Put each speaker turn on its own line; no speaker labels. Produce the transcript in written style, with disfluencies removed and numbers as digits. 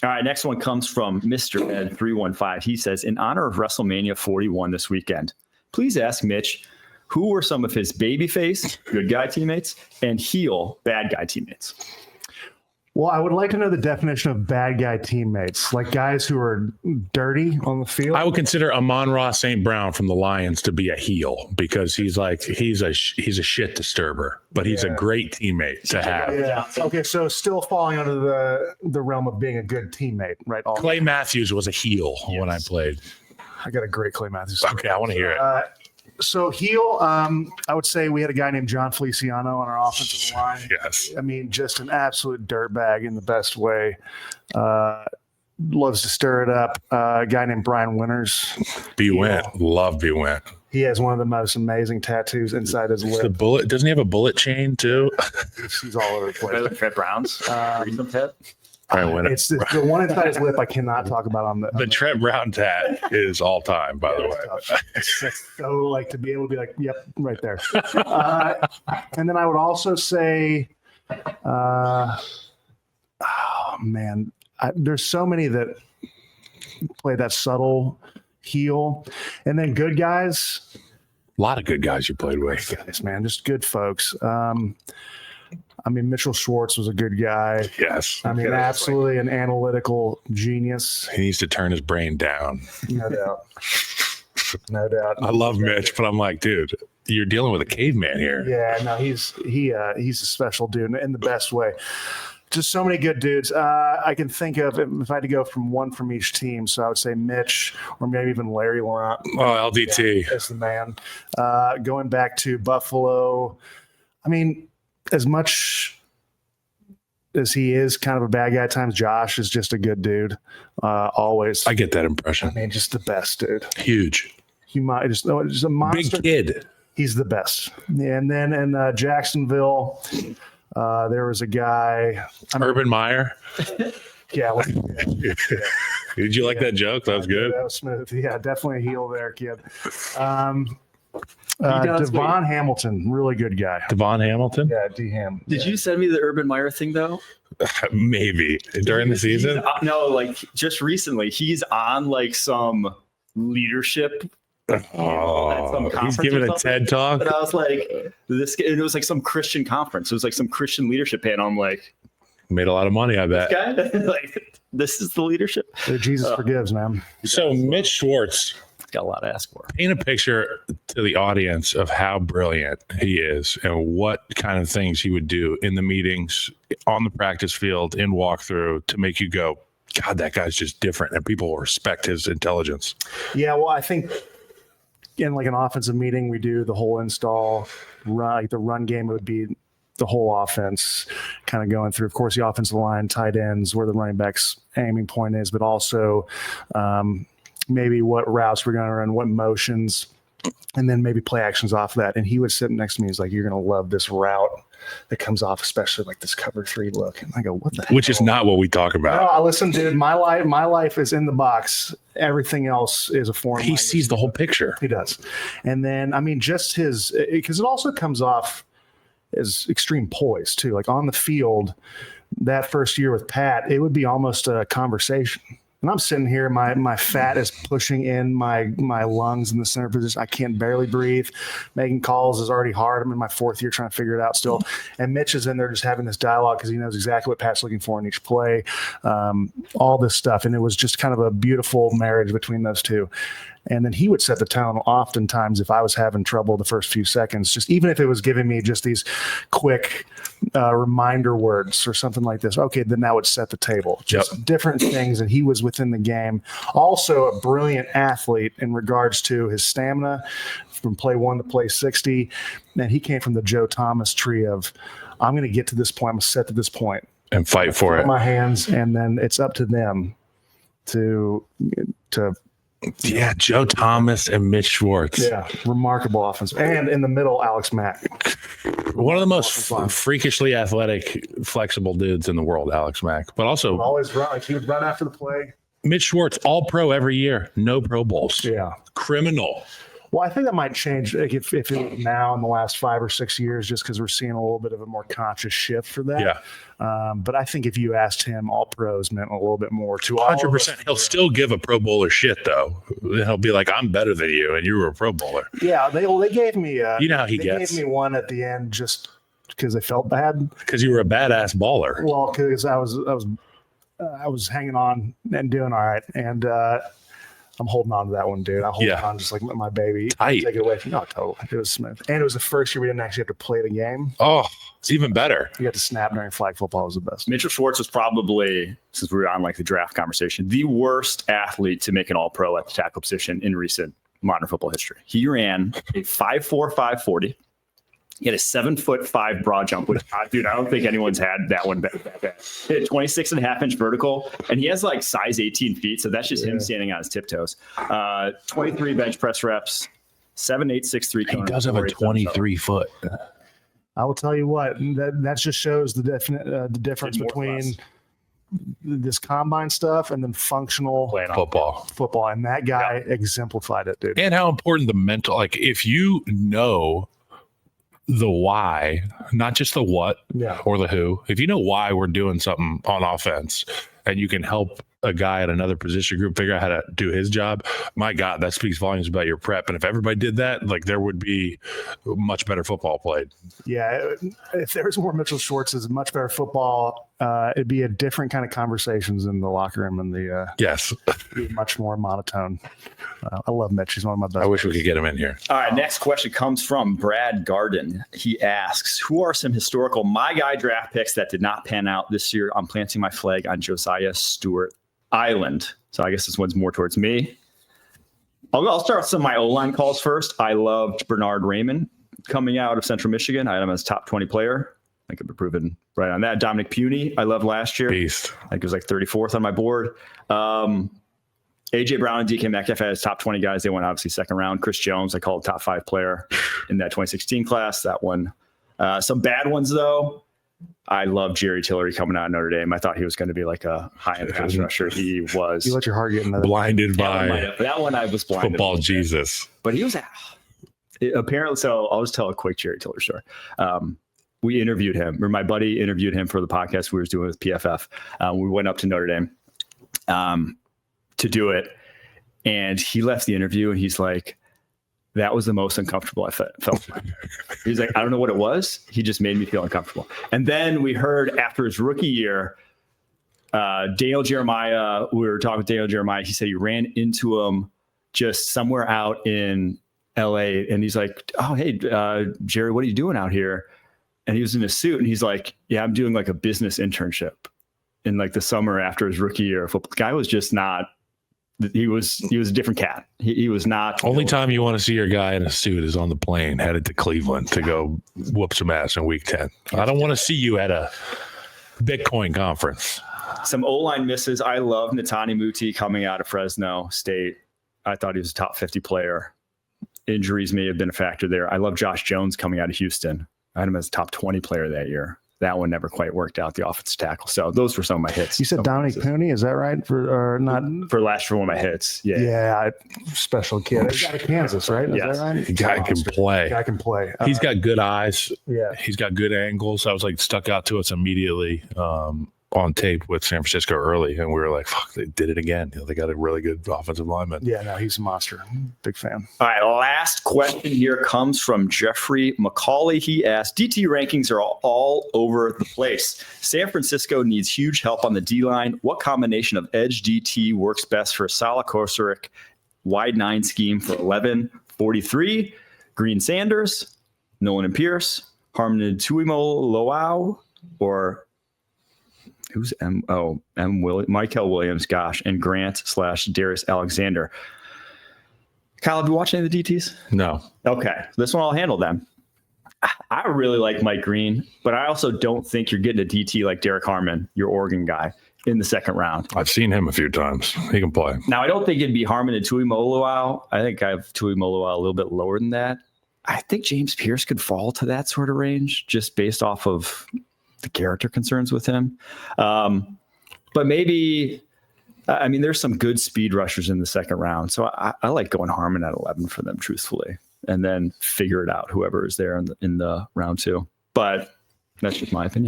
All right, next one comes from Mr. Ed 315. He says, in honor of WrestleMania 41 this weekend, please ask Mitch who were some of his babyface, good guy teammates, and heel, bad guy teammates.
Well, I would like to know the definition of bad guy teammates, like guys who are dirty on the field.
I would consider Amon-Ra St. Brown from the Lions to be a heel because he's a shit disturber, but he's a great teammate to have.
Yeah. Okay, so still falling under the realm of being a good teammate, right?
Clay Matthews was a heel when I played.
I got a great Clay Matthews story.
Okay, I want to hear it.
So heel, I would say we had a guy named John Feliciano on our offensive line.
Yes.
I mean, just an absolute dirtbag in the best way. Loves to stir it up. A guy named Brian Winters.
B-Went. Love B-Went.
He has one of the most amazing tattoos inside his lip.
The bullet. Doesn't he have a bullet chain too?
He's all over the place.
Fred Brown's recent tat.
It's the one inside his lip I cannot talk about on
the Trent Brown tat is all time, by the way.
It's so like to be able to be like, yep, right there. And then I would also say, there's so many that play that subtle heel, and then good guys.
A lot of good guys you played with,
guys, man, just good folks. I mean, Mitchell Schwartz was a good guy.
Yes.
I mean, absolutely an analytical genius.
He needs to turn his brain down.
No doubt. No doubt.
I love Mitch, but I'm like, dude, you're dealing with a caveman here.
Yeah, no, he's a special dude in the best way. Just so many good dudes. I can think of, if I had to go from one from each team, so I would say Mitch or maybe even Larry Laurent.
Oh, LDT.
That's the man. Going back to Buffalo, I mean, as much as he is kind of a bad guy at times, Josh is just a good dude. Always.
I get that impression.
I mean, just the best dude.
Huge.
He might just a monster.
Big kid.
He's the best. And then in Jacksonville, there was a guy.
Urban Meyer.
Yeah.
Did you like that joke? That was good.
That was smooth. Yeah, definitely a heel there, kid. Devon Hamilton, really good guy.
Devon Hamilton?
Yeah, D-Ham.
Did you send me the Urban Meyer thing, though?
Maybe. During the season?
No, like just recently. He's on like some leadership.
He's giving a TED talk.
But I was like, it was like some Christian conference. It was like some Christian leadership panel. I'm like,
made a lot of money, I bet.
This guy? Like, this is the leadership?
Jesus forgives, man.
So Mitch Schwartz.
Got a lot to ask for.
Paint a picture to the audience of how brilliant he is and what kind of things he would do in the meetings, on the practice field, in walkthrough to make you go, God, that guy's just different, and people will respect his intelligence.
Yeah, well, I think in like an offensive meeting, we do the whole install run. Like the run game would be the whole offense kind of going through. Of course, the offensive line, tight ends, where the running back's aiming point is, but also maybe what routes we're going to run, what motions, and then maybe play actions off of that. And he would sit next to me. He's like, you're going to love this route that comes off, especially like this cover 3 look. And I go, what the hell?
Which is not what we talk about.
No, listen, dude, my life is in the box. Everything else is a foreign
He
language.
sees the whole picture.
He does. And then, I mean, just his, because it also comes off as extreme poise too. Like on the field, that first year with Pat, it would be almost a conversation. And I'm sitting here, my fat is pushing in my lungs in the center position. I can't barely breathe. Making calls is already hard. I'm in my 4th year trying to figure it out still. And Mitch is in there just having this dialogue because he knows exactly what Pat's looking for in each play, all this stuff. And it was just kind of a beautiful marriage between those two. And then he would set the tone oftentimes if I was having trouble the first few seconds, just even if it was giving me just these quick reminder words or something like this. Okay, then that would set the table. Just different things. And he was within the game. Also a brilliant athlete in regards to his stamina from play 1 to play 60. And he came from the Joe Thomas tree of, I'm going to get to this point. I'm going to set to this point.
And fight for it.
My hands, and then it's up to them to
yeah, Joe Thomas and Mitch Schwartz.
Yeah, remarkable offense. And in the middle, Alex Mack.
One of the most freakishly athletic, flexible dudes in the world, Alex Mack. But also
always run. Like he would run after the play.
Mitch Schwartz, all pro every year, no Pro Bowls.
Yeah.
Criminal.
Well, I think that might change if it was now in the last 5 or 6 years, just because we're seeing a little bit of a more conscious shift for that.
Yeah.
But I think if you asked him, all pros meant a little bit more to all.
100%. He'll still give a Pro Bowler shit, though. He'll be like, I'm better than you, and you were a Pro Bowler.
Yeah, they gave me.
You know how he
they
gets.
gave me one at the end just because they felt bad.
Because you were a badass baller.
Well, because I was hanging on and doing all right, and I'm holding on to that one, dude. I hold on just like my baby.
Tight.
Take it away from totally. It was smooth, and it was the first year we didn't actually have to play the game.
Oh, it's even better.
You got to snap during flag football. Was the best.
Mitchell Schwartz was probably, since we were on like the draft conversation, the worst athlete to make an all-pro at the tackle position in recent modern football history. He ran a 5.4 5.40. He had a 7'5" broad jump, which, dude, I don't think anyone's had that one that bad. He had 26.5-inch vertical, and he has like size 18 feet, so that's just him standing on his tiptoes. 23 bench press reps, 7'8", 6'3".
He does have a 23-foot.
I will tell you what, that just shows the difference between this combine stuff and then functional
football.
And that guy exemplified it, dude.
And how important the mental, like if you know the why, not just the what or the who. If you know why we're doing something on offense and you can help a guy at another position group figure out how to do his job, my God, that speaks volumes about your prep. And if everybody did that, like there would be much better football played.
Yeah. If there was more Mitchell Schwartz's, much better football, it'd be a different kind of conversations in the locker room and the
yes,
much more monotone. I love Mitch. He's one of my best.
I wish we could get him in here.
All right. Next question comes from Brad Garden. He asks, who are some historical My Guy draft picks that did not pan out this year? I'm planting my flag on Josiah Stewart Island. So I guess this one's more towards me. I'll start with some of my O-line calls first. I loved Bernard Raymond coming out of Central Michigan. I had him as top 20 player. I could be proven right on that. Dominic Puny, I loved last year.
Beast.
I think it was like 34th on my board. AJ Brown and DK Metcalf had his top 20 guys. They went obviously second round. Chris Jones, I called top 5 player in that 2016 class. That one. Some bad ones though. I love Jerry Tillery coming out of Notre Dame. I thought he was going to be like a high-end pass rusher. He was.
You let your heart get in
blinded by
that one. I was blinded.
Football Jesus.
But he was apparently. So I'll just tell a quick Jerry Tillery story. We interviewed him, or my buddy interviewed him for the podcast we were doing with PFF. We went up to Notre Dame to do it, and he left the interview, and he's like, that was the most uncomfortable I felt. He's like, I don't know what it was. He just made me feel uncomfortable. And then we heard after his rookie year, Daniel Jeremiah, we were talking with Daniel Jeremiah. He said he ran into him just somewhere out in LA. And he's like, oh, hey, Jerry, what are you doing out here? And he was in a suit. And he's like, yeah, I'm doing like a business internship in like the summer after his rookie year. The guy was just not. He was a different cat. He was not.
Only time you want to see your guy in a suit is on the plane headed to Cleveland to go whoop some ass in week 10. I don't want to see you at a Bitcoin conference.
Some O-line misses. I love Netani Muti coming out of Fresno State. I thought he was a top 50 player. Injuries may have been a factor there. I love Josh Jones coming out of Houston. I had him as a top 20 player that year. That one never quite worked out, the offensive tackle. So those were some of my hits.
You said Dominic Puny, is that right? For one of my hits. Yeah.
Yeah.
Special kid. He's out of Kansas, right? Is
yes.
that right?
The guy can play.
Guy can play.
He's got good eyes.
Yeah.
He's got good angles. I was like stuck out to us immediately on tape with San Francisco early. And we were like, fuck, they did it again. They got a really good offensive lineman.
Yeah, no, he's a monster. Big fan.
All right, last question here comes from Jeffrey McCauley. He asked, DT rankings are all over the place. San Francisco needs huge help on the D-line. What combination of edge DT works best for Sala Kosaric wide 9 scheme for 11-43? Green Sanders, Nolan and Pierce, Harmon and Tuimo-Loau, or who's Michael Williams, gosh, and Grant/Darius Alexander. Kyle, have you watched any of the DTs?
No.
Okay. This one I'll handle them. I really like Mike Green, but I also don't think you're getting a DT like Derek Harmon, your Oregon guy, in the second round.
I've seen him a few times. He can play.
Now, I don't think it'd be Harmon and Tuimoloau. I think I have Tuimoloau a little bit lower than that. I think James Pierce could fall to that sort of range just based off of the character concerns with him. But maybe I mean, there's some good speed rushers in the second round. So I like going Harmon at 11 for them, truthfully, and then figure it out, whoever is there in the round 2. But that's just my opinion.